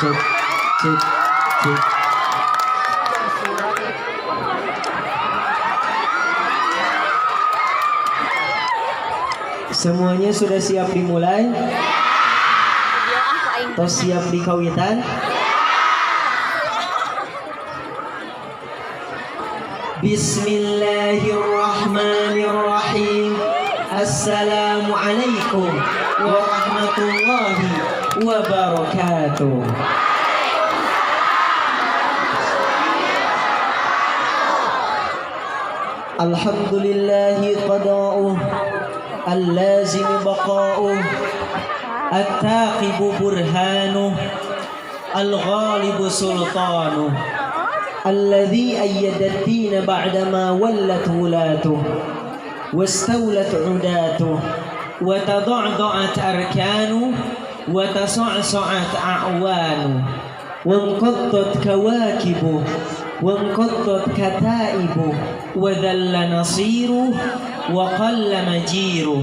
Cek, cek, cek. Semuanya sudah siap dimulai? Atau siap dikawitan? Bismillahirrahmanirrahim. Assalamualaikum warahmatullahi wabarakatuh. Alhamdulillahi qada'uh, اللازم بقاؤه، الثاقب برهانه، الغالب سلطانه، الذي أيد الدين بعدما ولت ولاته واستولت عداته وتضعضعت أركانه وتصعصعت أعوانه وانقضت كواكبه وانقضت كتائبه وذل نصيره وقل مجيره.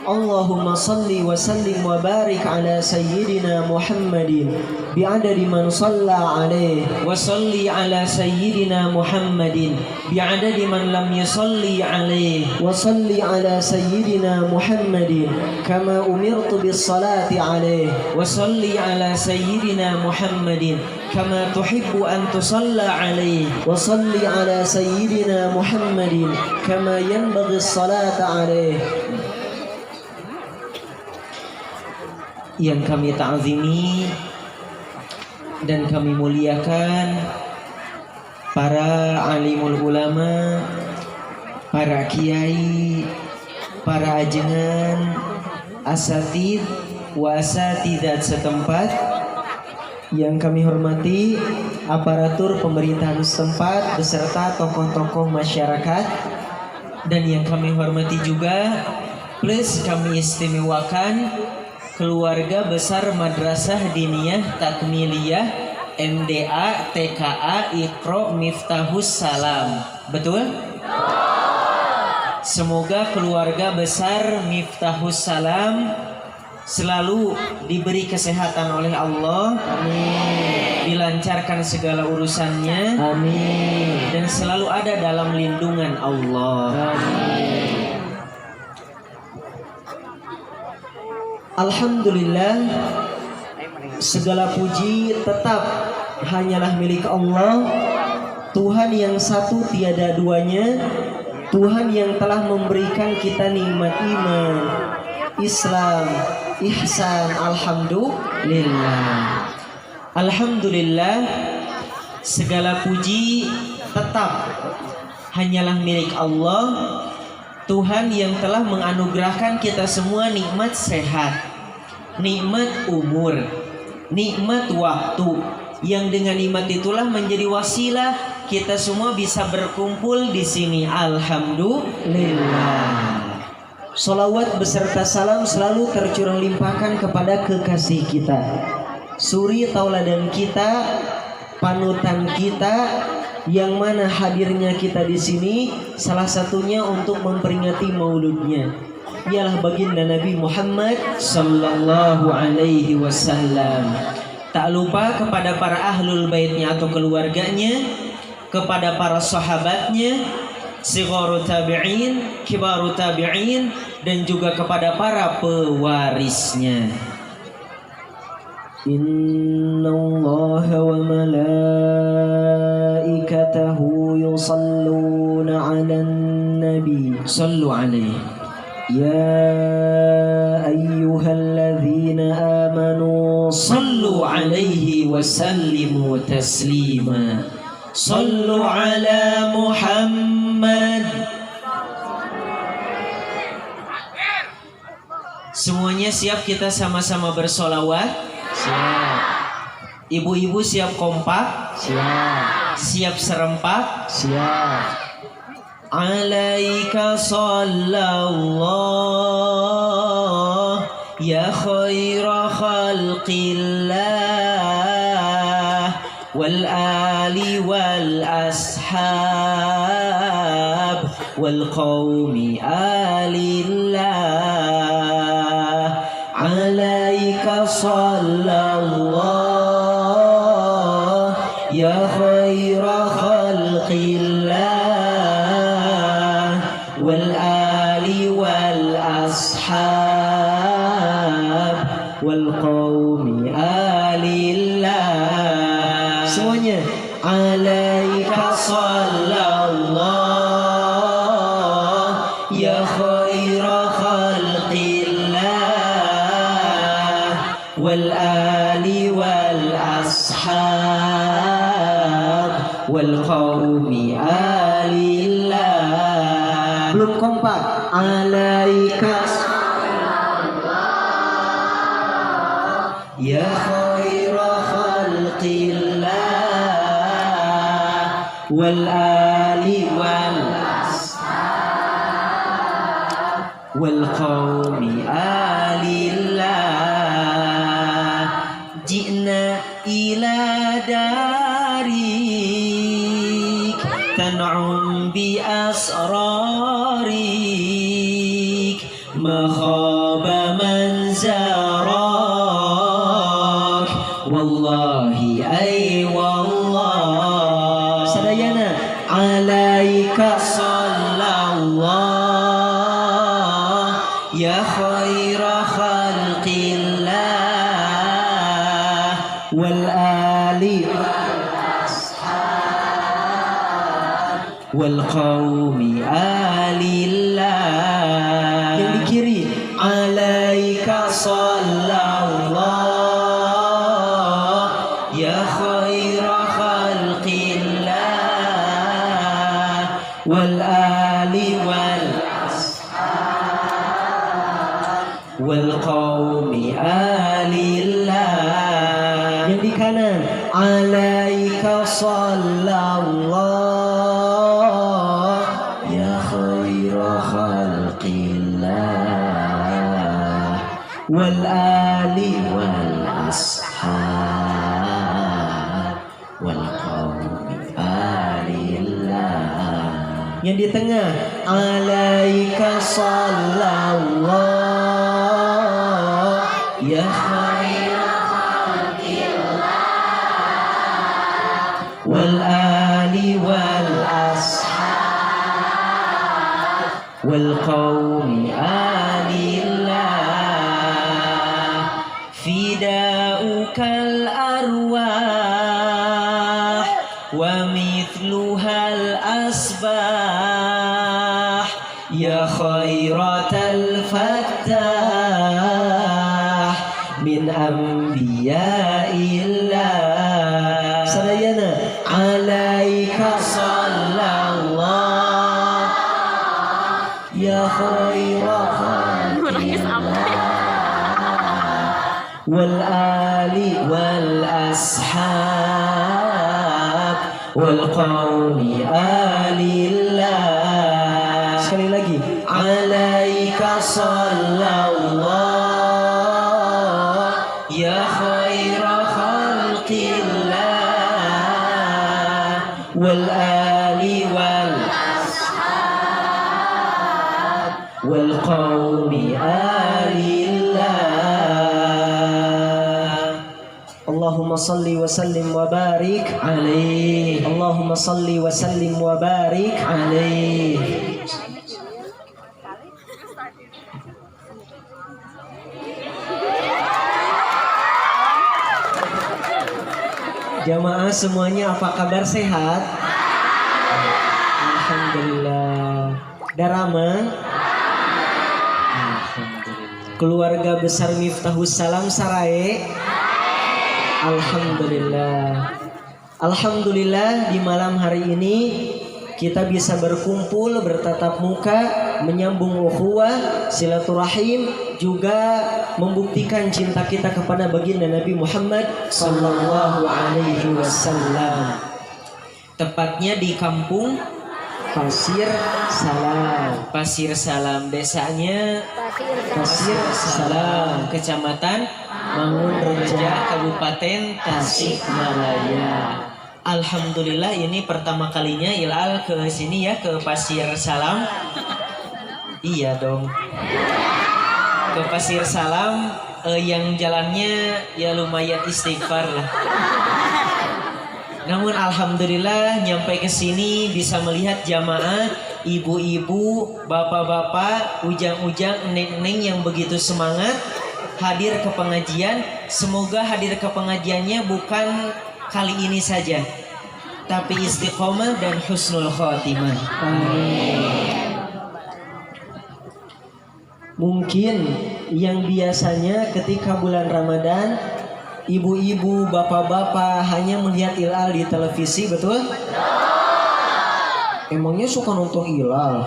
اللهم صل وسلم وبارك على سيدنا محمد بعدد من صلى عليه وصل على سيدنا محمد بعدد من لم يصلي عليه وصل على سيدنا محمد كما أمرت بالصلاة عليه وصل على سيدنا محمد كما تحب أن تصلى عليه وصل على سيدنا محمد كما ينبغي الصلاة عليه. Yang kami ta'zimi dan kami muliakan para alimul ulama, para kiai, para ajengan, asatid wa asatidat setempat. Yang kami hormati aparatur pemerintahan setempat beserta tokoh-tokoh masyarakat. Dan yang kami hormati juga plus kami istimewakan keluarga besar Madrasah Diniyah Takmiliyah MDA TKA Iqra Miftahus Salam. Betul? Semoga keluarga besar Miftahus Salam selalu diberi kesehatan oleh Allah. Amin. Dilancarkan segala urusannya. Amin. Dan selalu ada dalam lindungan Allah. Amin. Alhamdulillah, segala puji tetap hanyalah milik Allah, Tuhan yang satu tiada duanya, Tuhan yang telah memberikan kita nikmat iman, Islam, ihsan. Alhamdulillah. Alhamdulillah, segala puji tetap hanyalah milik Allah, Tuhan yang telah menganugerahkan kita semua nikmat sehat, nikmat umur, nikmat waktu, yang dengan nikmat itulah menjadi wasilah kita semua bisa berkumpul di sini. Alhamdulillah. Salawat beserta salam selalu tercurah limpahkan kepada kekasih kita, suri tauladan kita, panutan kita, yang mana hadirnya kita di sini salah satunya untuk memperingati mauludnya, ialah baginda Nabi Muhammad sallallahu alaihi wasallam. Tak lupa kepada para ahlul baitnya atau keluarganya, kepada para sahabatnya, sigharu tabi'in, kibaru tabi'in, dan juga kepada para pewarisnya. Inna Allah wa malaikatahu yusalluna 'alan nabi sallu alaihi ya ayyuhalladzina amanu sallu alaihi wa sallimu taslima. Sallu ala Muhammad. Semuanya siap kita sama-sama bersolawat? Siap. Ibu-ibu siap kompak? Siap. Siap serempak? Siap. Alaika sallallahu ya khaira khalqillah wal ali wal ashab wal qawmi alillah. Alaika sallallahu ali wal ashab wal qaumi alillah. Semuanya. Alaika sallallahu ya khaira khalqillah wal ali wal ashab wal qaumi alillah. Belum kompak. Alaika sallallahu ya khaira khalqillah wal ali wal ashab wal qaumi alillah. Ji'na ila darik tan'um bi asrarik ma khaba man zarak wallahi ay wallah. Sadayana. Alaika sallallahu ya khaira khalqillah wal ali wal qaumi alillah. Yang di kiri. Alaika sallallahu ya khaira khalqillah wal ali wal ashab wal qaumi alillah. Yang di kanan. Alaika sallallahu ya khaira khalqillah wal ali wal ashab wal qaumi alillah. Yang di tengah. Alaika sallallahu ya khaira khalqillah wal ali wal ashab wal qaumi alillah. Fida'ukal arwah wa mithluhal asbah ya khairatal fattah min anbiya'illah. Sadayana. Alaika sallallahu ya khaira khalqillah wal ali wal ashab wal qaumi alillah. Sekali lagi. Alaika sallallahu ya khaira khalqillah wal ali wal ashab wal qaumi alillah. Allahumma salli wa sallim wa barik alaih. Allahumma salli wa sallim wa barik alaih. Jamaah semuanya apa kabar, sehat? Alhamdulillah. Darama? Alhamdulillah. Keluarga besar Miftahus Salam Sarae? Alhamdulillah. Alhamdulillah di malam hari ini kita bisa berkumpul, bertatap muka, menyambung ukhuwah, silaturahim, juga membuktikan cinta kita kepada baginda Nabi Muhammad sallallahu alaihi wasallam. Tepatnya di kampung Pasir Salam. Pasir Salam, desanya Pasir Salam, Kecamatan Mangunreja, Kabupaten Tasikmalaya. Alhamdulillah ini pertama kalinya Ilal ke sini ya, ke Pasir Salam. Iya dong. Ke Pasir Salam yang jalannya ya lumayan istighfar lah. Namun alhamdulillah nyampe ke sini bisa melihat jamaah ibu-ibu, bapak-bapak, ujang-ujang, neng-neng yang begitu semangat hadir ke pengajian. Semoga hadir ke pengajiannya bukan kali ini saja, tapi istiqomah dan husnul khotimah. Mungkin yang biasanya ketika bulan Ramadan ibu-ibu, bapak-bapak hanya melihat hilal di televisi, betul? Emangnya suka nonton hilal?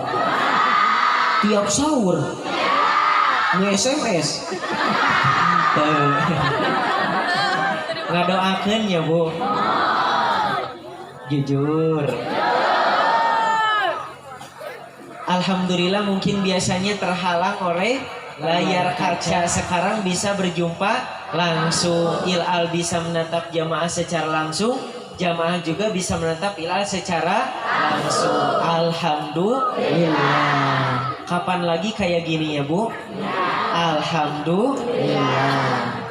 Tiap sahur nge-SMS ngadoakeun ya Bu? Jujur. Alhamdulillah mungkin biasanya terhalang oleh layar kaca. Sekarang bisa berjumpa langsung. Hilal bisa menatap jamaah secara langsung, jamaah juga bisa menatap hilal secara langsung. Alhamdulillah. Kapan lagi kayak gini ya Bu? Alhamdulillah.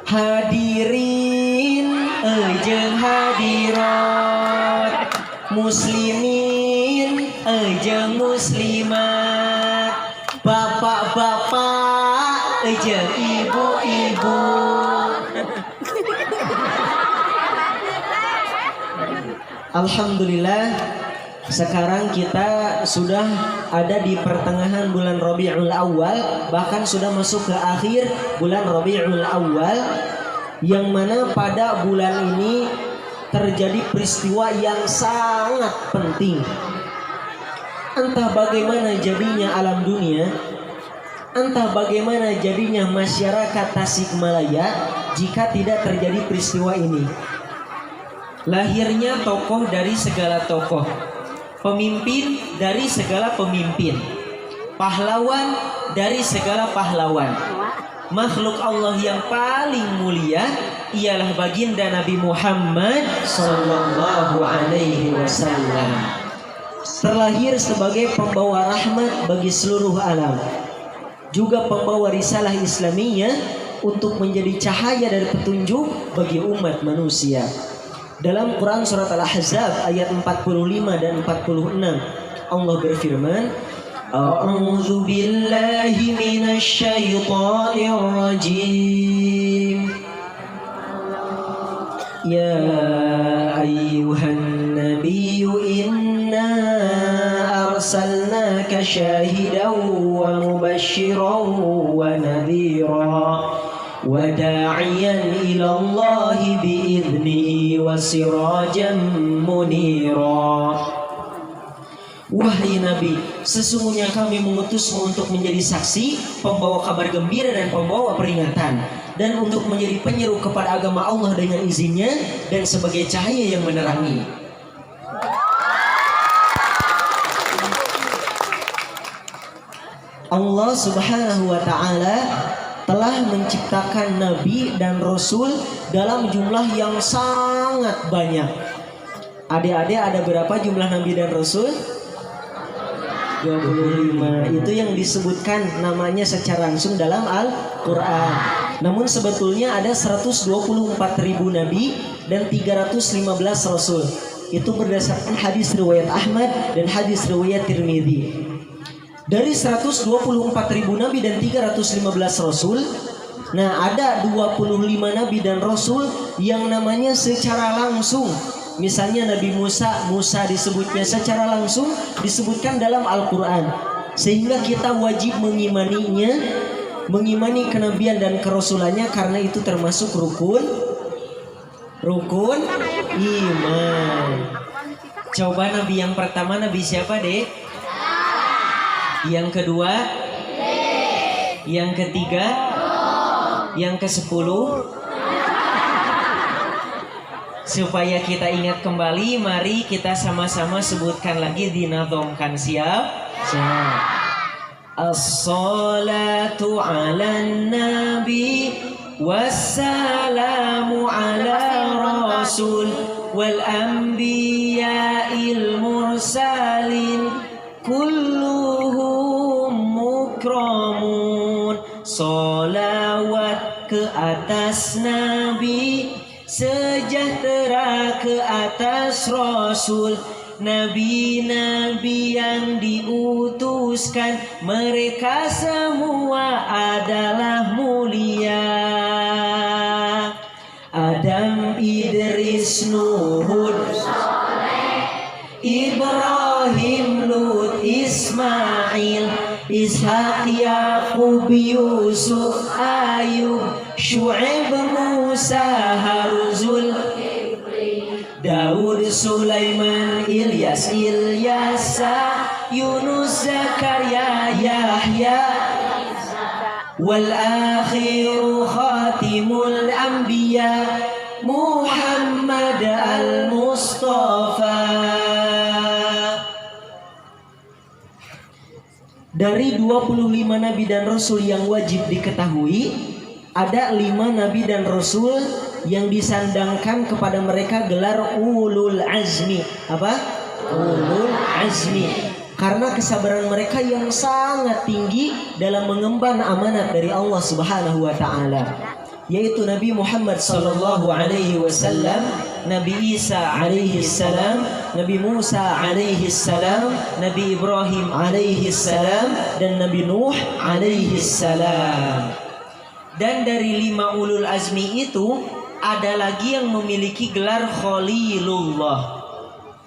Hadirin jeung hadirat, muslimin jeung muslimat, bapak-bapak jeung ibu-ibu. Alhamdulillah, sekarang kita sudah ada di pertengahan bulan Rabiul Awal, bahkan sudah masuk ke akhir bulan Rabiul Awal, yang mana pada bulan ini terjadi peristiwa yang sangat penting. Entah bagaimana jadinya alam dunia, entah bagaimana jadinya masyarakat Tasikmalaya jika tidak terjadi peristiwa ini. Lahirnya tokoh dari segala tokoh, pemimpin dari segala pemimpin, pahlawan dari segala pahlawan. Makhluk Allah yang paling mulia ialah baginda Nabi Muhammad sallallahu alaihi wasallam. Terlahir sebagai pembawa rahmat bagi seluruh alam, juga pembawa risalah Islamiyah untuk menjadi cahaya dan petunjuk bagi umat manusia. Dalam Quran surat Al-Ahzab ayat 45 dan 46 Allah berfirman, A'udzu billahi minasy syaithanir rajim. Ya ayyuhan nabiyyu inna arsalnaka syahidan wa mubasysyiran wa nadhira wa da'iyan ila Allah bi'idnihi wa sirajan munira. Wahai Nabi, sesungguhnya kami mengutusmu untuk menjadi saksi, pembawa kabar gembira dan pembawa peringatan, dan untuk menjadi penyeru kepada agama Allah dengan izinnya, dan sebagai cahaya yang menerangi. Allah Subhanahu wa ta'ala telah menciptakan Nabi dan Rasul dalam jumlah yang sangat banyak. Adik-adik, ada berapa jumlah Nabi dan Rasul? 25. Itu yang disebutkan namanya secara langsung dalam Al-Quran. Namun sebetulnya ada 124.000 Nabi dan 315 Rasul. Itu berdasarkan hadis riwayat Ahmad dan hadis riwayat Tirmidzi. Dari 124.000 Nabi dan 315 Rasul, nah ada 25 Nabi dan Rasul yang namanya secara langsung. Misalnya Nabi Musa disebutnya secara langsung, disebutkan dalam Al-Quran. Sehingga kita wajib mengimaninya, mengimani kenabian dan kerasulannya, karena itu termasuk rukun iman. Coba Nabi yang pertama Nabi siapa dek? Yang kedua? Yang ketiga? Yang ke-10? Supaya kita ingat kembali, mari kita sama-sama sebutkan lagi, dinadhomkan. Siap? Siap. As-salatu ala nabi wassalamu ala rasul wal anbiya'il mursalin kullu makramun. Salawat ke atas Nabi, sejahtera ke atas Rasul. Nabi-nabi yang diutuskan, mereka semua adalah mulia. Adam, Idris, Nuh, Hud, Ibrahim, Lut, Ismail, Ishaq, Yaqub, Yusuf, Ayub, Syu'aib, Musa, Harun, Daud, Sulaiman, Ilyas, Ilyasa, Yunus, Zakaria, Yahya, wal akhiru khatimul anbiya, Muhammad al-Mustafa. Dari 25 nabi dan rasul yang wajib diketahui, ada 5 nabi dan rasul yang disandangkan kepada mereka gelar ulul azmi. Apa? Ulul azmi. Karena kesabaran mereka yang sangat tinggi dalam mengemban amanat dari Allah Subhanahu wa taala, yaitu Nabi Muhammad sallallahu alaihi wasallam, Nabi Isa alaihi salam, Nabi Musa alaihi salam, Nabi Ibrahim alaihi salam, dan Nabi Nuh alaihi salam. Dan dari 5 ulul azmi itu ada lagi yang memiliki gelar Khalilullah.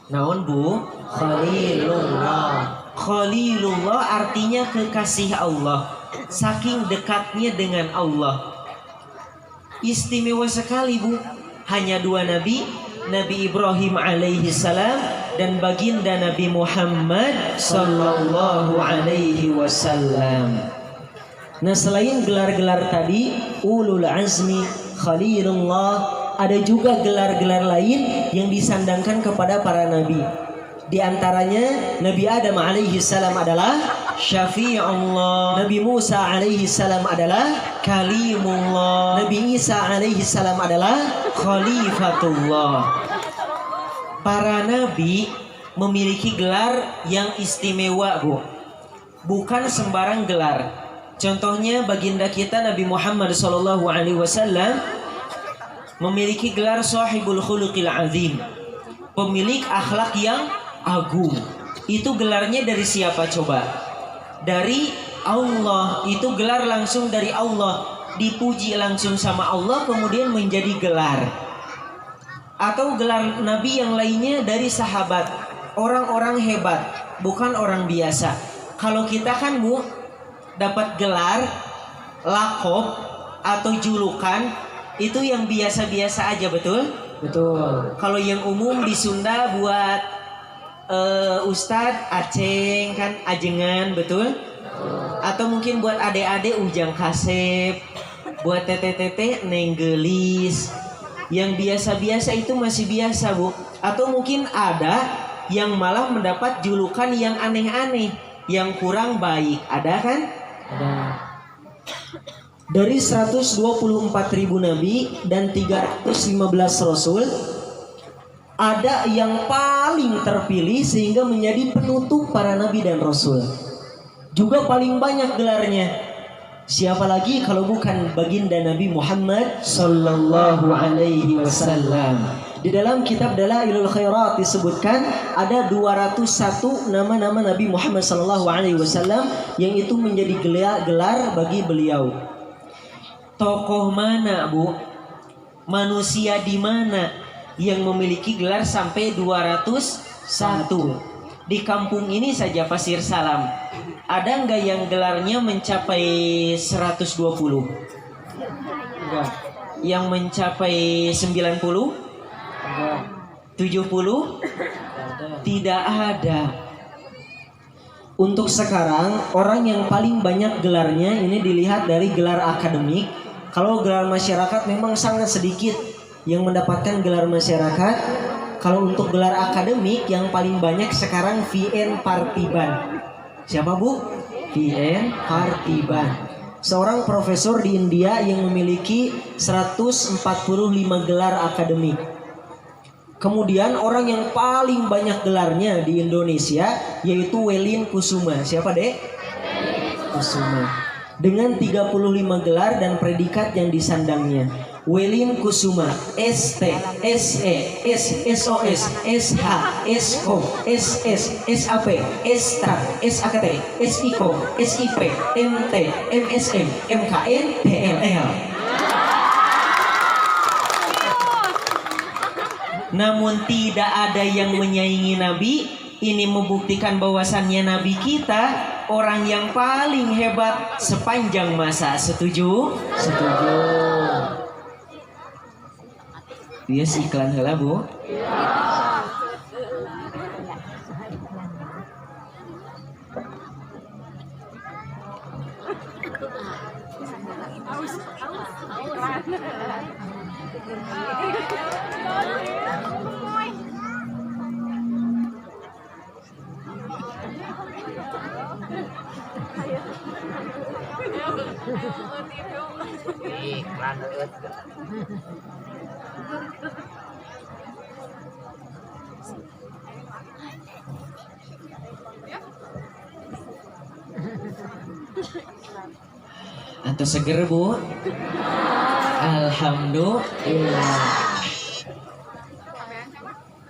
Naon Bu? Khalilullah. Khalilullah artinya kekasih Allah, saking dekatnya dengan Allah. Istimewa sekali Bu. Hanya 2 nabi, Nabi Ibrahim alaihi salam dan baginda Nabi Muhammad sallallahu alaihi wasallam. Nah, selain gelar-gelar tadi, ulul azmi, Khalilullah, ada juga gelar-gelar lain yang disandangkan kepada para nabi. Di antaranya Nabi Adam alaihi salam adalah Syafi'ullah, Nabi Musa alaihi salam adalah Kalimullah, Nabi Isa alaihi salam adalah Khalifatullah. Para nabi memiliki gelar yang istimewa, Bu. Bukan sembarang gelar. Contohnya baginda kita Nabi Muhammad sallallahu alaihi wasallam memiliki gelar Shahibul Khuluqil Azim, pemilik akhlak yang agung. Itu gelarnya dari siapa coba? Dari Allah. Itu gelar langsung dari Allah, dipuji langsung sama Allah, kemudian menjadi gelar. Atau gelar nabi yang lainnya dari sahabat, orang-orang hebat, bukan orang biasa. Kalau kita kan Bu, dapat gelar, lakob atau julukan itu yang biasa-biasa aja, betul? Betul. Kalau yang umum di Sunda buat Ustadz Aceng kan ajengan, betul? Atau mungkin buat adik-adik Ujang Kasep, buat tete-tete Nenggelis. Yang biasa-biasa itu masih biasa, Bu. Atau mungkin ada yang malah mendapat julukan yang aneh-aneh, yang kurang baik. Ada kan? Ada. Dari 124.000 nabi dan 315 rasul, ada yang paling terpilih sehingga menjadi penutup para nabi dan rasul. Juga paling banyak gelarnya. Siapa lagi kalau bukan baginda Nabi Muhammad sallallahu alaihi wasallam. Di dalam kitab Dalailul Khairat disebutkan ada 201 nama-nama Nabi Muhammad sallallahu alaihi wasallam yang itu menjadi gelar bagi beliau. Tokoh mana, Bu? Manusia di mana yang memiliki gelar sampai 201? Di kampung ini saja Pasir Salam, ada nggak yang gelarnya mencapai 120? Enggak. Yang mencapai 90? Enggak. 70? Tidak ada. Untuk sekarang orang yang paling banyak gelarnya ini dilihat dari gelar akademik. Kalau gelar masyarakat memang sangat sedikit yang mendapatkan gelar masyarakat. Kalau untuk gelar akademik yang paling banyak sekarang V.N. Parthiban. Siapa, Bu? V.N. Parthiban. Seorang profesor di India yang memiliki 145 gelar akademik. Kemudian orang yang paling banyak gelarnya di Indonesia yaitu Welin Kusuma. Siapa, Dek? Kusuma dengan 35 gelar dan predikat yang disandangnya. Welin Kusuma, ST, SE, SSOS, SH, SKO, SS, SAP, STA, SAKT, SIKO, SIP, MT, MSM, MKN, PLL. Namun tidak ada yang menyaingi Nabi. Ini membuktikan bahwasannya Nabi kita orang yang paling hebat sepanjang masa. Setuju? Setuju. Yes, iklan heula, Bu. Iklan Atau seger, Bu? Alhamdulillah.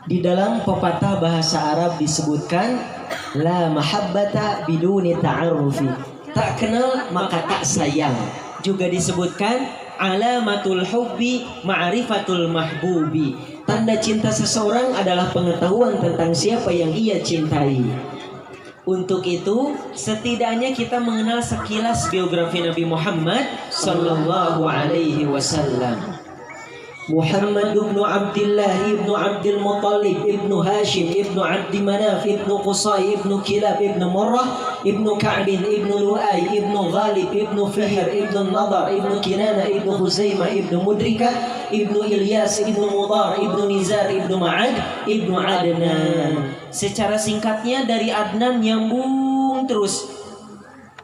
Di dalam pepatah bahasa Arab disebutkan la mahabbata biduni ta'arrufi. Tak kenal maka tak sayang. Juga disebutkan alamatul hubbi ma'rifatul mahbubi. Tanda cinta seseorang adalah pengetahuan tentang siapa yang ia cintai. Untuk itu, setidaknya kita mengenal sekilas biografi Nabi Muhammad sallallahu alaihi wasallam. Muhammad ibn Abdullah ibn Abdul Muttalib ibn Hashim ibn Abdi Manaf ibn Qusay ibn Kilab ibn Murrah ibn Ka'b ibn Lu'ay ibn Ghalib ibn Fihr ibn Nadar ibn Kinana ibn Khuzaimah ibn Mudrika ibn Ilyas ibn Mudar ibn Nizar ibn Ma'ad ibn Adnan. Secara singkatnya dari Adnan nyambung terus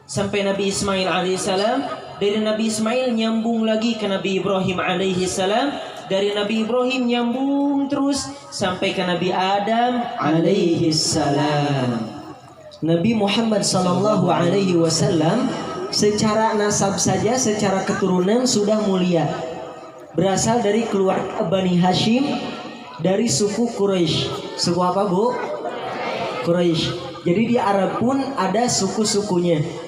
sampai Nabi Ismail alaihissalam. Dari Nabi Ismail nyambung lagi ke Nabi Ibrahim alaihissalam. Dari Nabi Ibrahim nyambung terus sampai ke Nabi Adam alaihissalam. Nabi Muhammad sallallahu alaihi wasallam secara nasab saja, secara keturunan sudah mulia. Berasal dari keluarga Bani Hashim, dari suku Quraisy. Suku apa, Bu? Quraisy. Jadi di Arab pun ada suku-sukunya.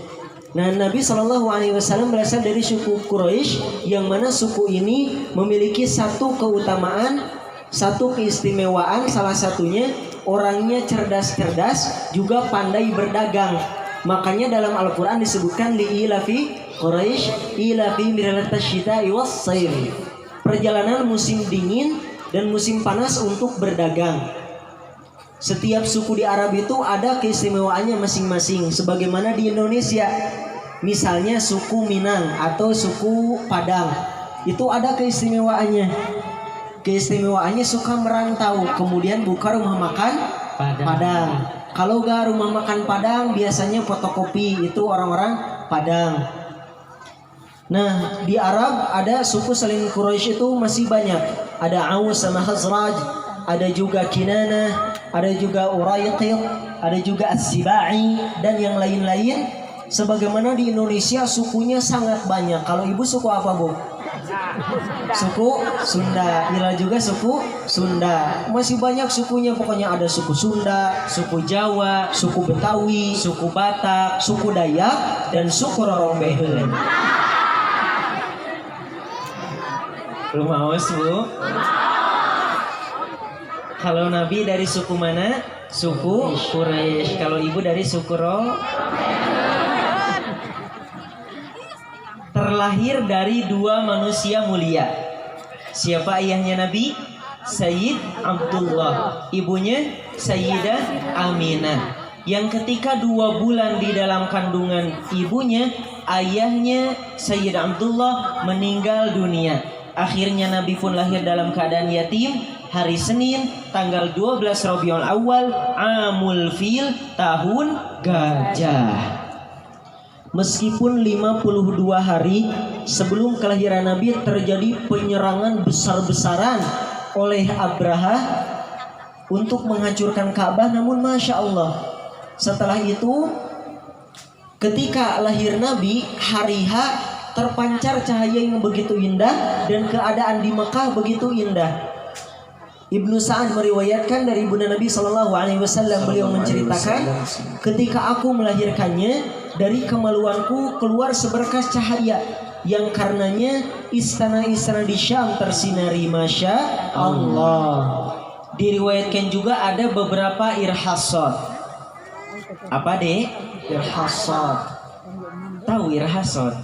Nah, Nabi Shallallahu Alaihi Wasallam berasal dari suku Quraisy, yang mana suku ini memiliki satu keutamaan, satu keistimewaan. Salah satunya orangnya cerdas-cerdas, juga pandai berdagang. Makanya dalam Al-Quran disebutkan li'ilafi Quraisy ilafi miralatasyida'i was-sayf. Perjalanan musim dingin dan musim panas untuk berdagang. Setiap suku di Arab itu ada keistimewaannya masing-masing. Sebagaimana di Indonesia, misalnya suku Minang atau suku Padang, itu ada keistimewaannya. Keistimewaannya suka merantau, kemudian buka rumah makan Padang. Kalau gak rumah makan Padang, biasanya fotokopi, itu orang-orang Padang. Nah, di Arab ada suku selain Quraisy itu masih banyak. Ada Aus sama Khazraj, ada juga Kinana, ada juga Uraiqid, ada juga As-Sibai, dan yang lain-lain. Sebagaimana di Indonesia sukunya sangat banyak. Kalau ibu suku apa, Bu? Suku Sunda. Ila juga suku Sunda. Masih banyak sukunya, pokoknya ada suku Sunda, suku Jawa, suku Betawi, suku Batak, suku Dayak, dan suku Rorong Beheun. Lu mau, Bu? Kalau Nabi dari suku mana? Suku Quraisy. Kalau ibu dari suku terlahir dari dua manusia mulia. Siapa ayahnya Nabi? Sayyid Abdullah. Ibunya Sayyidah Aminah. Yang ketika 2 bulan di dalam kandungan ibunya, ayahnya Sayyid Abdullah meninggal dunia. Akhirnya Nabi pun lahir dalam keadaan yatim. Hari Senin tanggal 12 Rabiul Awal Amul Fil, tahun gajah. Meskipun 52 hari sebelum kelahiran Nabi terjadi penyerangan besar-besaran oleh Abraha untuk menghancurkan Ka'bah, namun Masya Allah, setelah itu Ketika lahir Nabi, hari H terpancar cahaya yang begitu indah dan keadaan di Mekah begitu indah. Ibnu Sa'ad meriwayatkan dari Ibunda Nabi Shallallahu Alaihi Wasallam, beliau menceritakan, ketika aku melahirkannya, dari kemaluanku keluar seberkas cahaya yang karenanya istana-istana di Syam tersinari, masya Allah. Diriwayatkan juga ada beberapa irhasat. Apa deh? Irhasat. Tahu irhasat?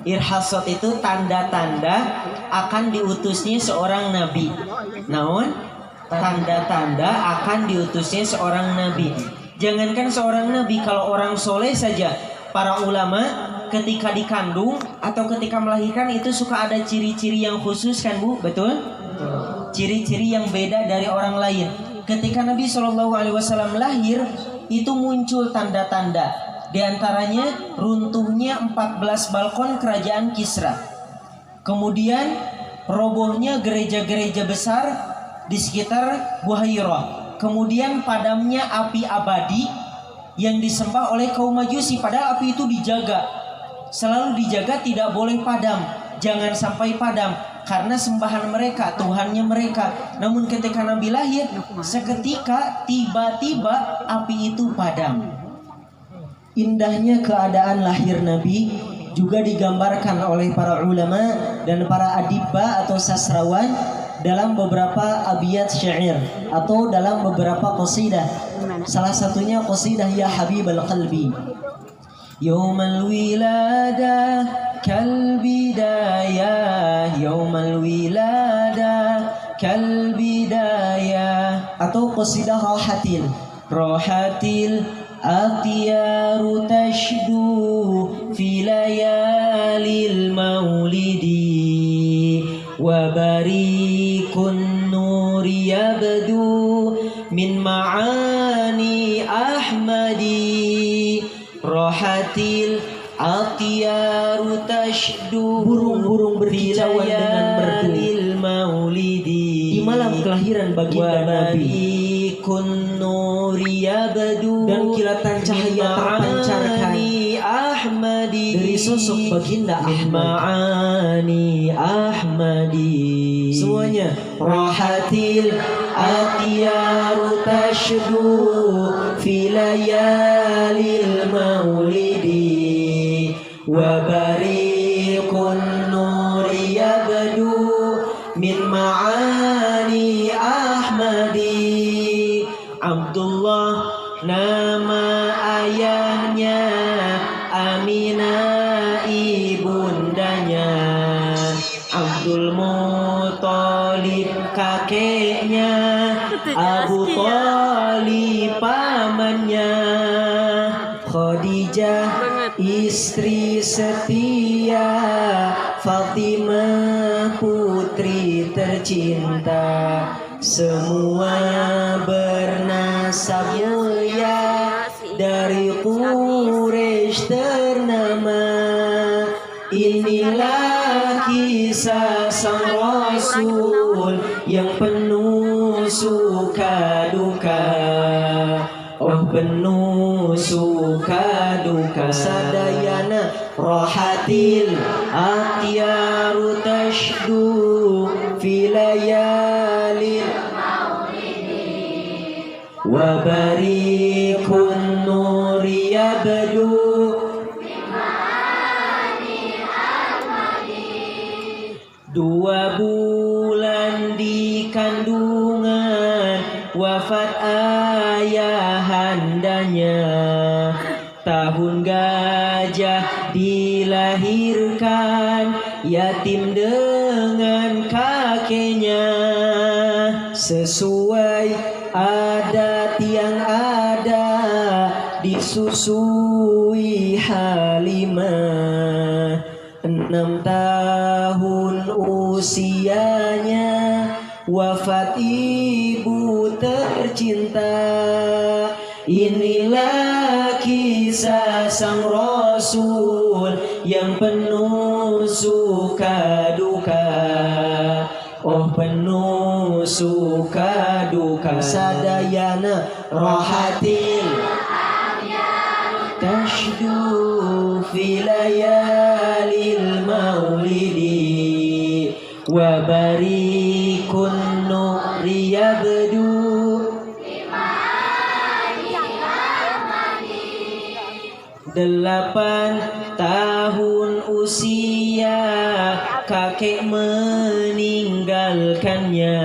Irhasat itu tanda-tanda akan diutusnya seorang nabi. Naon? Tanda-tanda akan diutusnya seorang nabi. Jangankan seorang nabi, kalau orang soleh saja, para ulama ketika dikandung atau ketika melahirkan itu suka ada ciri-ciri yang khusus kan Bu? Betul? Ciri-ciri yang beda dari orang lain. Ketika Nabi SAW lahir, itu muncul tanda-tanda. Di antaranya runtuhnya 14 balkon kerajaan Kisra. Kemudian robohnya gereja-gereja besar di sekitar Buhairah. Kemudian padamnya api abadi yang disembah oleh kaum Majusi. Padahal api itu dijaga, selalu dijaga, tidak boleh padam. Jangan sampai padam, karena sembahan mereka, Tuhannya mereka. Namun ketika Nabi lahir, seketika tiba-tiba api itu padam. Indahnya keadaan lahir Nabi juga digambarkan oleh para ulama dan para adibba atau sastrawan dalam beberapa abiyat syair atau dalam beberapa qasidah. Salah satunya qasidah Ya Habibal Qalbi. Yaumal wilada kal bidayah, yaumal wilada kal bidayah, atau qasidah Rohatil Atiyaru tashdu fi layalil maulidi wa barikun nuri yabdu min ma'ani ahmadi. Rohatil Atiyaru tashdu, burung-burung berkicauan dengan merdu maulidi, di malam kelahiran baginda Nabi. Dan kilatan cahaya terpancarkan dari sosok baginda Ahmadi. Semuanya. Rahatil atiyaru tashdu fi layalil maulidi wa bariqun nuri yabdu min ma'ani Ahmadi. Abdullah nama ayahnya, Aminah ibundanya, Abdul Muthalib kakeknya, Abu Thalib pamannya, Khadijah istri setia, Fatimah putri tercinta. Semua bernasab mulia, dari Quraisy ternama. Inilah kisah sang Rasul yang penuh suka duka. Oh penuh suka duka. Sadayana rahatil atiyaru tashdu fi layalil wa barikun nuri yabdu. Dua bulan di kandungan wafat ayahandanya. Tahun gajah dilahirkan yatim dengan kakeknya. Sesuai adat yang ada disusui Halimah. 6 tahun usianya wafat ibu tercinta. Inilah kisah sang Rasul yang penuh suka duka. Oh penuh suka duka. Sadayana rahatil tashdu fi layalil maulidi wa barikun nuri yabdu 8 tahun usia kakek meninggalkannya.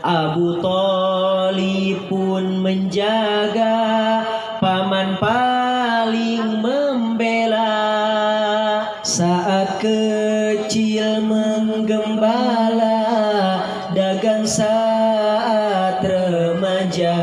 Abu Thalib pun menjaga, paman paling membela. Saat kecil menggembala, dagang saat remaja.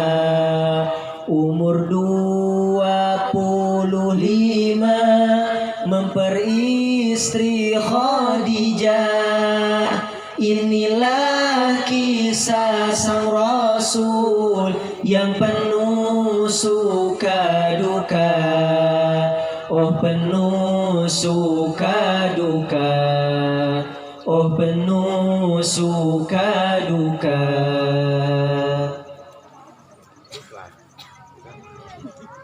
Umur 25 memperistri Khadijah. Inilah kisah sang Rasul yang penuh suka duka. Oh penuh suka duka. Oh penuh suka duka.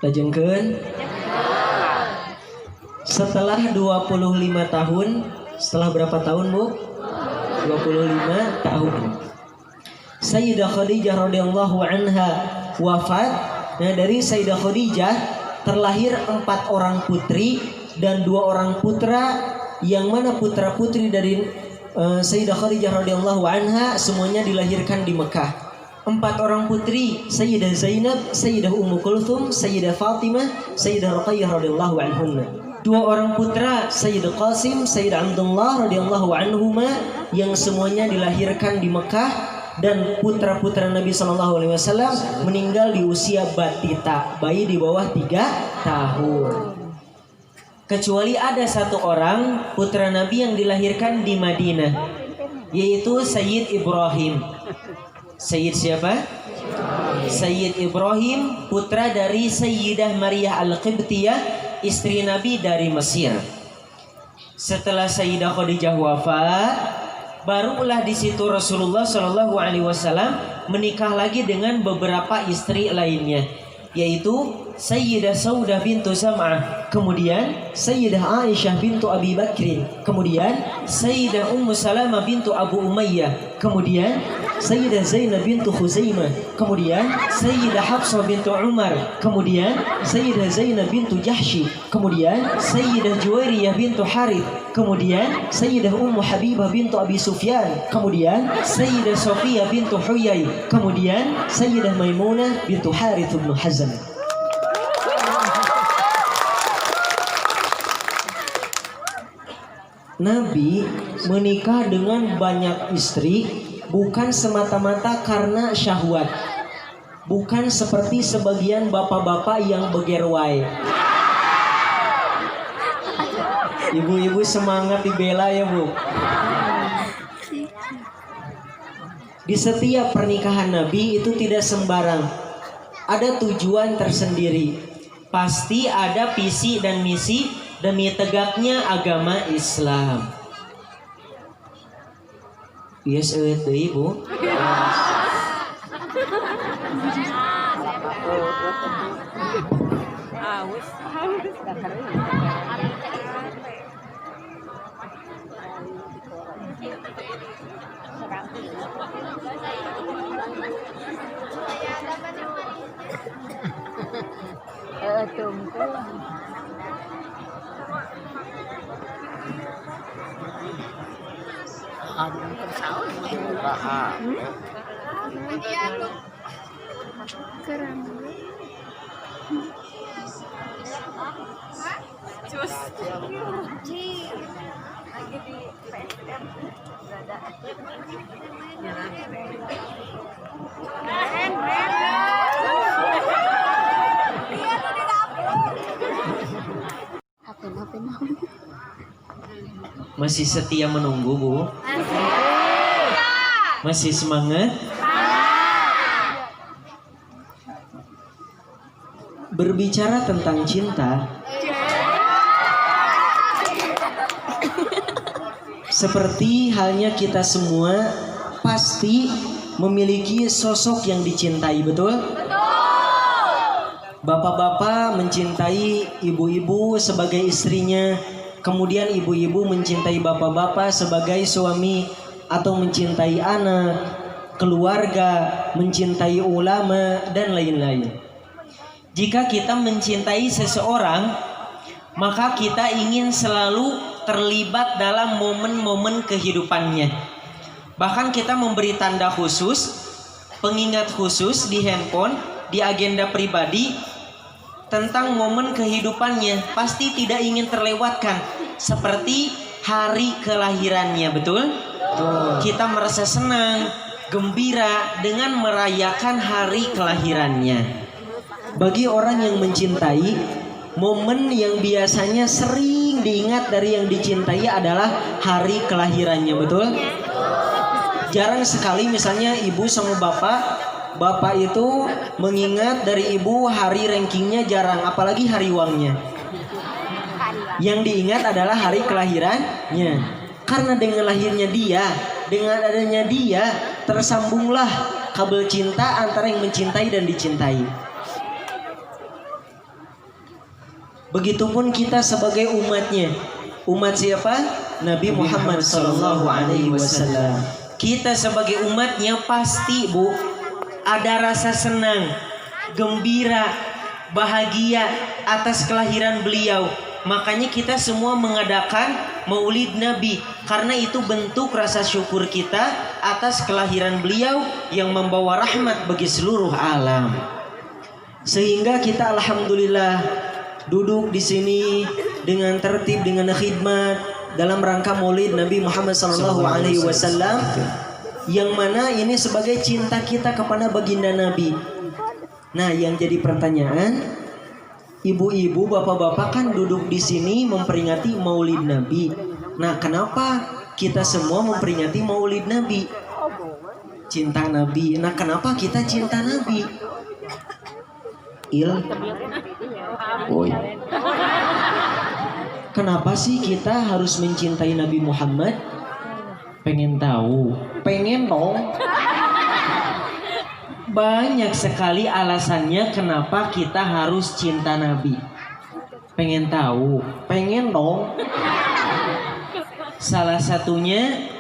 Lajengkeun. Setelah 25 tahun, setelah berapa tahun, Bu? 25 tahun. Sayyidah Khadijah radhiyallahu anha wafat. Nah, dari Sayyidah Khadijah terlahir 4 orang putri dan 2 orang putra, yang mana putra putri dari Sayyidah Khadijah radhiyallahu anha semuanya dilahirkan di Mekah. 4 orang putri, Sayyidah Zainab, Sayyidah Ummu Kulthum, Sayyidah Fatimah, Sayyidah Ruqayyah radhiyallahu anhunna. 2 orang putra, Sayyid Qasim, Sayyid Abdullah radhiyallahu anhuma, yang semuanya dilahirkan di Mekah. Dan putra-putra Nabi SAW meninggal di usia batita, bayi di bawah 3 tahun. Kecuali ada 1 orang putra Nabi yang dilahirkan di Madinah, yaitu Sayyid Ibrahim. Sayyid siapa? Sayyid Ibrahim, putra dari Sayyidah Maryah Al-Qibtiyah, istri Nabi dari Mesir. Setelah Sayyidah Khadijah wafat, barulah di situ Rasulullah Shallallahu Alaihi Wasallam menikah lagi dengan beberapa istri lainnya, yaitu Sayyidah Saudah bintu Zam'ah, kemudian Sayyidah Aisyah bintu Abi Bakrin, kemudian Sayyidah Ummu Salamah bintu Abu Umayyah, kemudian Sayyidah Zainab bintu Khuzaimah, kemudian Sayyidah Hafsah bintu Umar, kemudian Sayyidah Zainab bintu Jahshi, kemudian Sayyidah Juwairiyah bintu Harith, kemudian Sayyidah Ummu Habibah bintu Abi Sufyan, kemudian Sayyidah Sofiyah bintu Huyai, kemudian Sayyidah Maimunah bintu Harith bin Hazm. Nabi menikah dengan banyak istri bukan semata-mata karena syahwat, bukan seperti sebagian bapak-bapak yang begerwai. Ibu-ibu semangat dibela ya, Bu. Di setiap pernikahan Nabi itu tidak sembarang, ada tujuan tersendiri. Pasti ada visi dan misi demi tegaknya agama Islam. Yes, itu Ibu. Masih setia menunggu, Bu? Masih semangat? Berbicara tentang cinta, seperti halnya kita semua pasti memiliki sosok yang dicintai, betul? Bapak-bapak mencintai ibu-ibu sebagai istrinya, kemudian ibu-ibu mencintai bapak-bapak sebagai suami, atau mencintai anak, keluarga, mencintai ulama, dan lain-lain. Jika kita mencintai seseorang, maka kita ingin selalu terlibat dalam momen-momen kehidupannya. Bahkan kita memberi tanda khusus, pengingat khusus di handphone, di agenda pribadi tentang momen kehidupannya, pasti tidak ingin terlewatkan, seperti hari kelahirannya. Betul? Kita merasa senang, gembira dengan merayakan hari kelahirannya. Bagi orang yang mencintai, momen yang biasanya sering diingat dari yang dicintai adalah hari kelahirannya. Betul? Jarang sekali misalnya ibu sama bapak itu mengingat dari ibu hari rankingnya, jarang, apalagi hari uangnya. Yang diingat adalah hari kelahirannya. Karena dengan lahirnya dia, dengan adanya dia, tersambunglah kabel cinta antara yang mencintai dan dicintai. Begitupun kita sebagai umatnya. Umat siapa? Nabi Muhammad SAW. Kita sebagai umatnya pasti, Bu, ada rasa senang, gembira, bahagia atas kelahiran beliau. Makanya kita semua mengadakan Maulid Nabi, karena itu bentuk rasa syukur kita atas kelahiran beliau yang membawa rahmat bagi seluruh alam. Sehingga kita alhamdulillah duduk di sini dengan tertib, dengan khidmat dalam rangka Maulid Nabi Muhammad SAW, yang mana ini sebagai cinta kita kepada baginda Nabi. Nah, yang jadi pertanyaan, ibu-ibu, bapak-bapak kan duduk di sini memperingati Maulid Nabi. Nah, kenapa kita semua memperingati Maulid Nabi? Cinta Nabi. Nah, kenapa kita cinta Nabi? Kenapa sih kita harus mencintai Nabi Muhammad? Pengen tahu? Pengen dong. Banyak sekali alasannya kenapa kita harus cinta Nabi. Pengen tahu? Pengen dong. Salah satunya,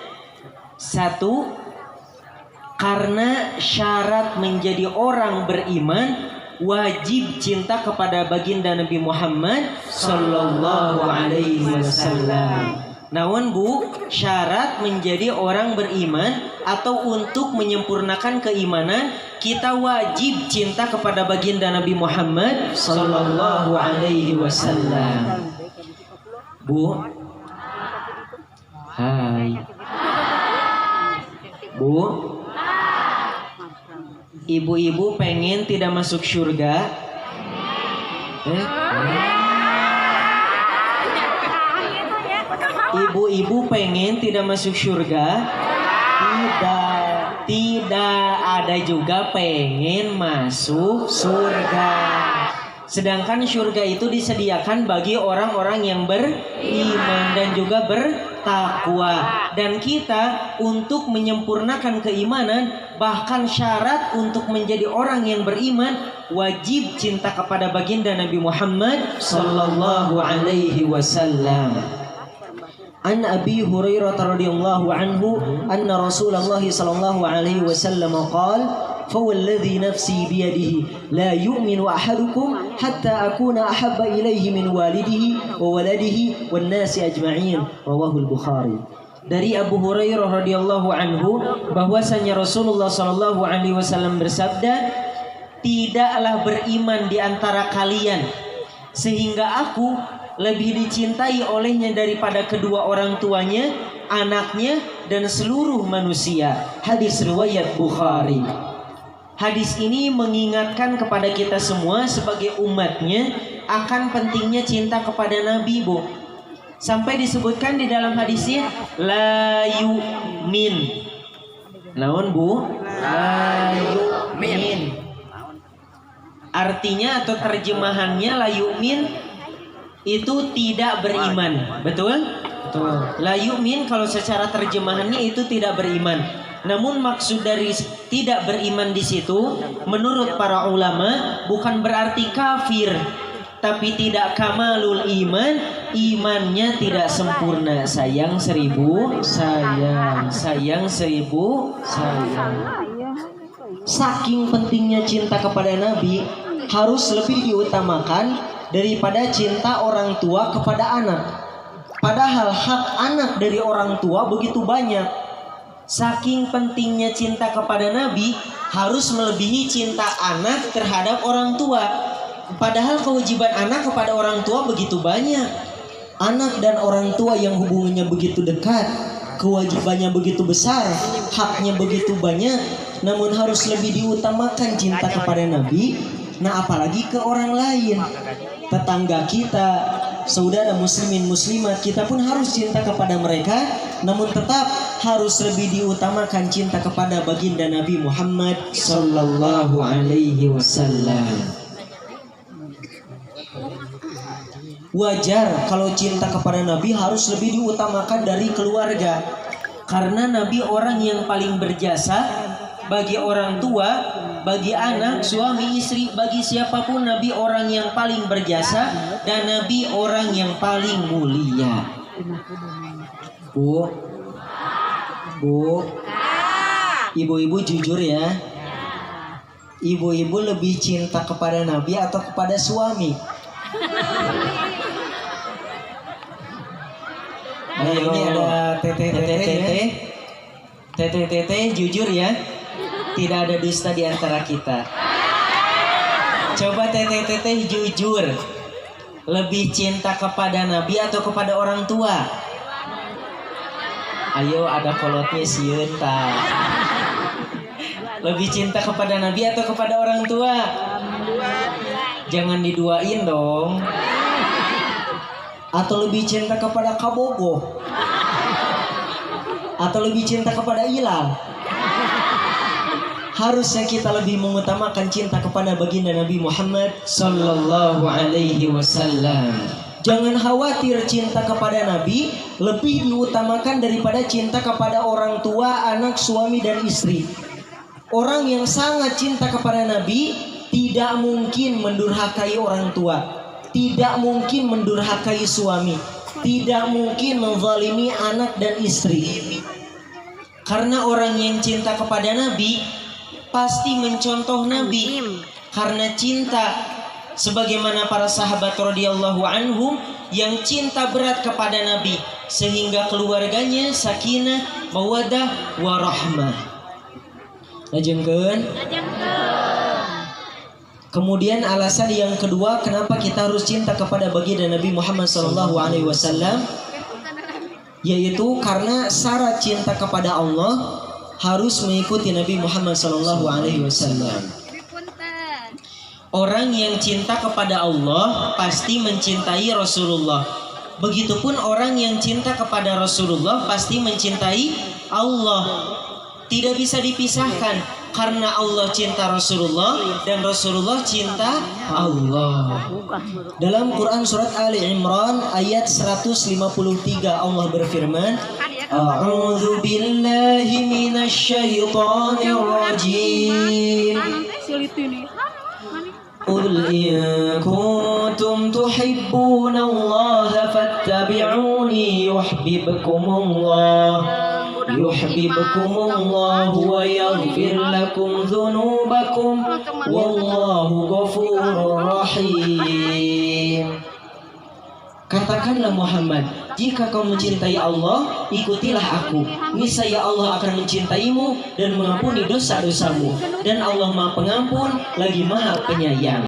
karena syarat menjadi orang beriman wajib cinta kepada baginda Nabi Muhammad Sallallahu Alaihi Wasallam. Namun, Bu, syarat menjadi orang beriman atau untuk menyempurnakan keimanan, kita wajib cinta kepada baginda Nabi Muhammad Sallallahu Alaihi Wasallam. Bu, hai, Bu, ibu-ibu pengen tidak masuk surga? Ibu-ibu pengen tidak masuk surga? Tidak ada juga pengen masuk surga. Sedangkan surga itu disediakan bagi orang-orang yang beriman dan juga bertakwa. Dan kita untuk menyempurnakan keimanan, bahkan syarat untuk menjadi orang yang beriman, wajib cinta kepada baginda Nabi Muhammad Sallallahu Alaihi Wasallam. An Abi Hurairah radhiyallahu anhu anna Rasulullah sallallahu alaihi wasallam qala fawalladhi nafsi biyadihi la yu'minu ahadukum hatta akuna ahabba ilayhi min walidihi wa waladihi wan nasi ajma'in, rawahu al-Bukhari. Dari Abu Hurairah radhiyallahu anhu bahwasanya Rasulullah sallallahu alaihi wasallam bersabda, tidaklah beriman di antara kalian sehingga aku lebih dicintai olehnya daripada kedua orang tuanya, anaknya, dan seluruh manusia. Hadis riwayat Bukhari. Hadis ini mengingatkan kepada kita semua sebagai umatnya akan pentingnya cinta kepada Nabi, Bu. Sampai disebutkan di dalam hadisnya la yu'min. Naon, Bu? La yu'min. Artinya atau terjemahannya la yu'min itu tidak beriman. Betul? Betul. La yu'min kalau secara terjemahannya itu tidak beriman. Namun maksud dari tidak beriman di situ menurut para ulama bukan berarti kafir, tapi tidak kamalul iman, imannya tidak sempurna. Sayang seribu sayang, sayang seribu sayang. Saking pentingnya cinta kepada Nabi harus lebih diutamakan daripada cinta orang tua kepada anak. Padahal hak anak dari orang tua begitu banyak. Saking pentingnya cinta kepada Nabi harus melebihi cinta anak terhadap orang tua. Padahal kewajiban anak kepada orang tua begitu banyak. Anak dan orang tua yang hubungannya begitu dekat, kewajibannya begitu besar, haknya begitu banyak, namun harus lebih diutamakan cinta kepada Nabi. Nah, apalagi ke orang lain, tetangga kita, saudara muslimin muslimat, kita pun harus cinta kepada mereka, namun tetap harus lebih diutamakan cinta kepada baginda Nabi Muhammad sallallahu alaihi wasallam. Wajar kalau cinta kepada Nabi harus lebih diutamakan dari keluarga, karena Nabi orang yang paling berjasa bagi orang tua, bagi anak, suami, istri, bagi siapapun. Nabi orang yang paling berjasa dan Nabi orang yang paling mulia. Bu, ibu-ibu jujur ya, ibu-ibu lebih cinta kepada Nabi atau kepada suami? Nah, ini ada tete jujur ya, tidak ada dusta di antara kita. Coba tete jujur, lebih cinta kepada Nabi atau kepada orang tua? Ayo, ada kolotnya sieun tah. Lebih cinta kepada Nabi atau kepada orang tua? Jangan diduain dong. Atau lebih cinta kepada Kabogo? Atau lebih cinta kepada Ilal? Harusnya kita lebih mengutamakan cinta kepada baginda Nabi Muhammad sallallahu alaihi wasallam. Jangan khawatir, cinta kepada Nabi lebih diutamakan daripada cinta kepada orang tua, anak, suami, dan istri. Orang yang sangat cinta kepada Nabi tidak mungkin mendurhakai orang tua, tidak mungkin mendurhakai suami, tidak mungkin menzalimi anak dan istri. Karena orang yang cinta kepada Nabi pasti mencontoh Nabi. Karena cinta, sebagaimana para sahabat radhiyallahu anhum yang cinta berat kepada Nabi, sehingga keluarganya sakinah, mawaddah, warahmah. Lajengkeun. Kemudian alasan yang kedua kenapa kita harus cinta kepada baginda Nabi Muhammad sallallahu alaihi wasallam, yaitu karena syarat cinta kepada Allah harus mengikuti Nabi Muhammad sallallahu alaihi wasallam. Orang yang cinta kepada Allah pasti mencintai Rasulullah. Begitupun orang yang cinta kepada Rasulullah pasti mencintai Allah. Tidak bisa dipisahkan, karena Allah cinta Rasulullah dan Rasulullah cinta Allah. Dalam Quran surat Ali Imran ayat 153 Allah berfirman, A'udzu billahi minasy syaithanir rajim. Qul in kuntum tuhibbunallaha fattabi'uni yuhibbukumullah wa yaghfir lakum dzunubakum wallahu ghafurur rahim. Katakanlah Muhammad, jika kau mencintai Allah, ikutilah aku. Niscaya Allah akan mencintaimu dan mengampuni dosa-dosamu. Dan Allah Maha Pengampun lagi Maha Penyayang.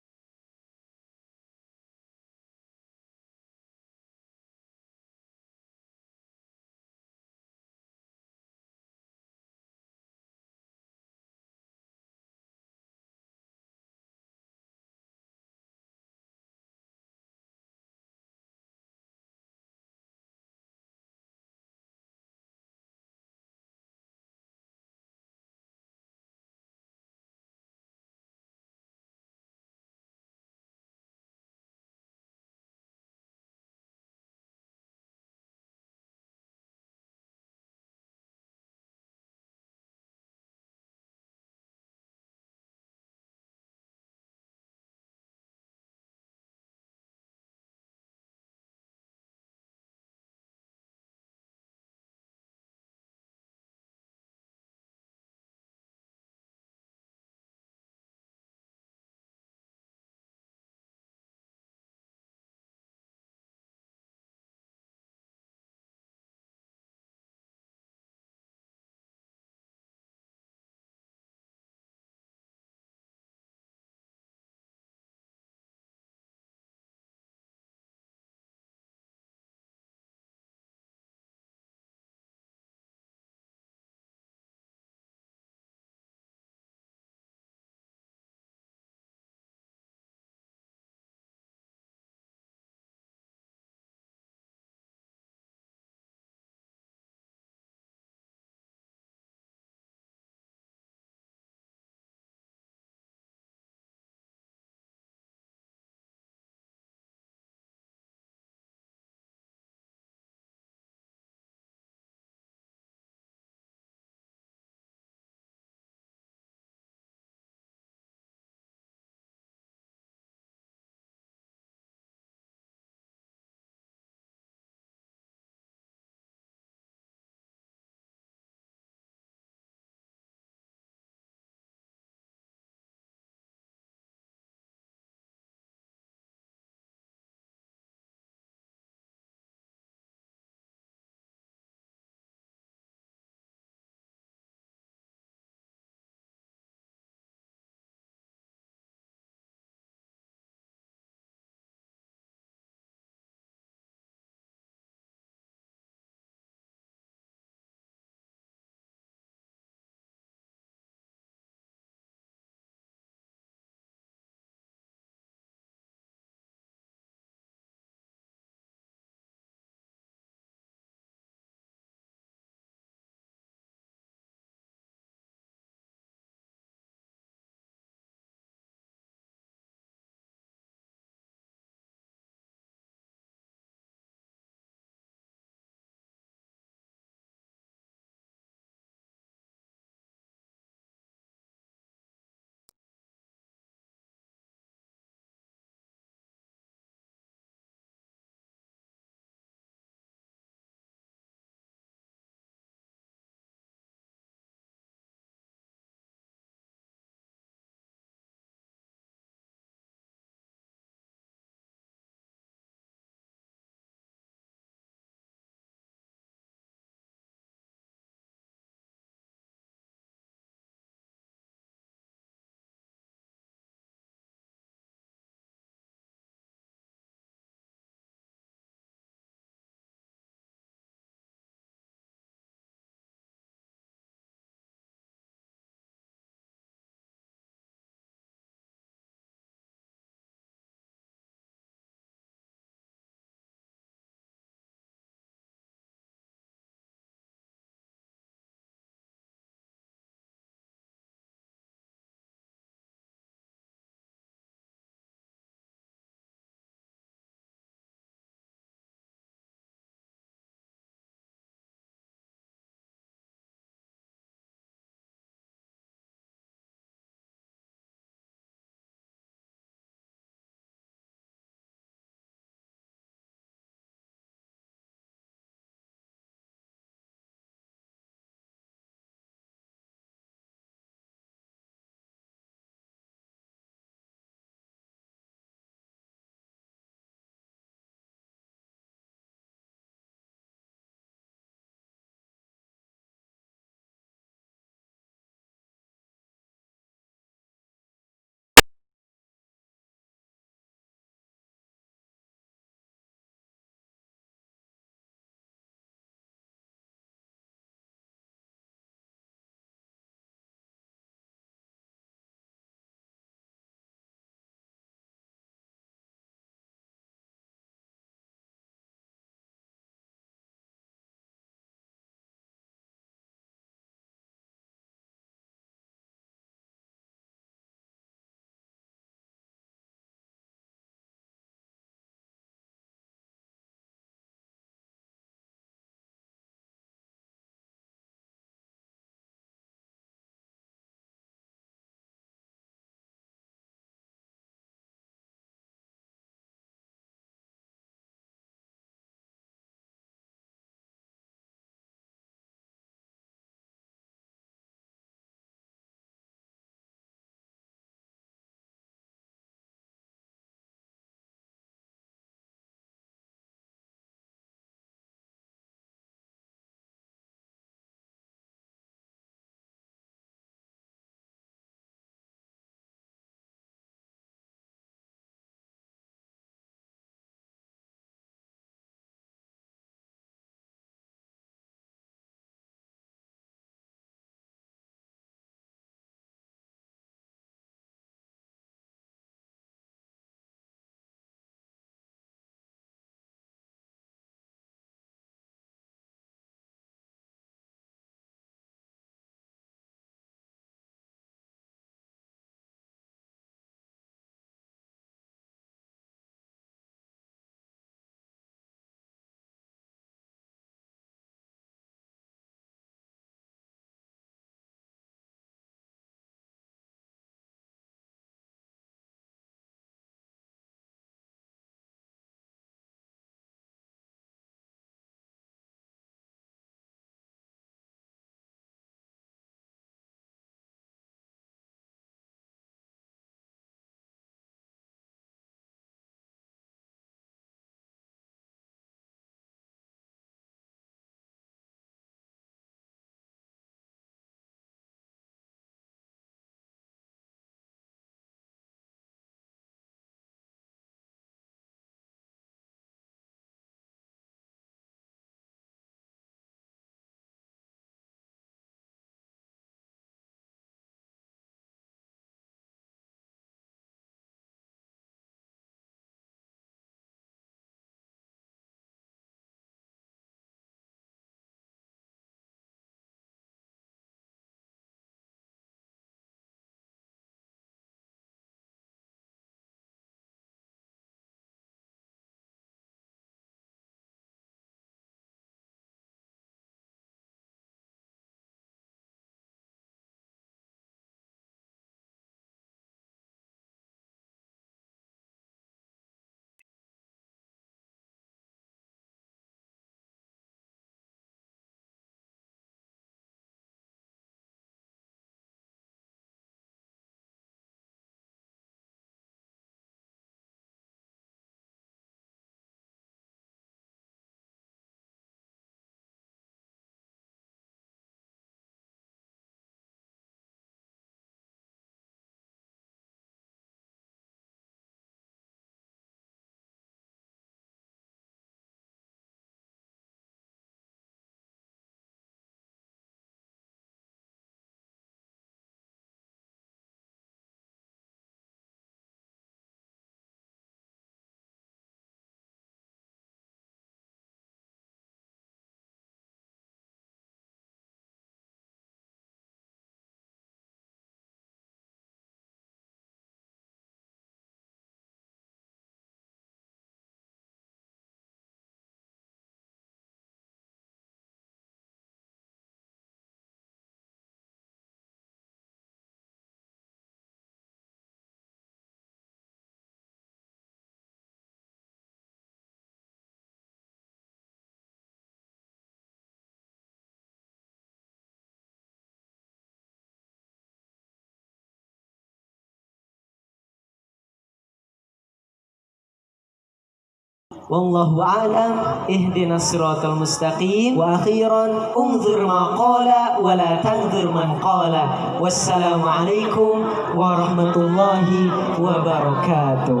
Wallahu a'lam. Ihdinas siratal mustaqim. Wa akhiran unzur ma qala wa la tanzur man qala. Wassalamualaikum warahmatullahi wabarakatuh.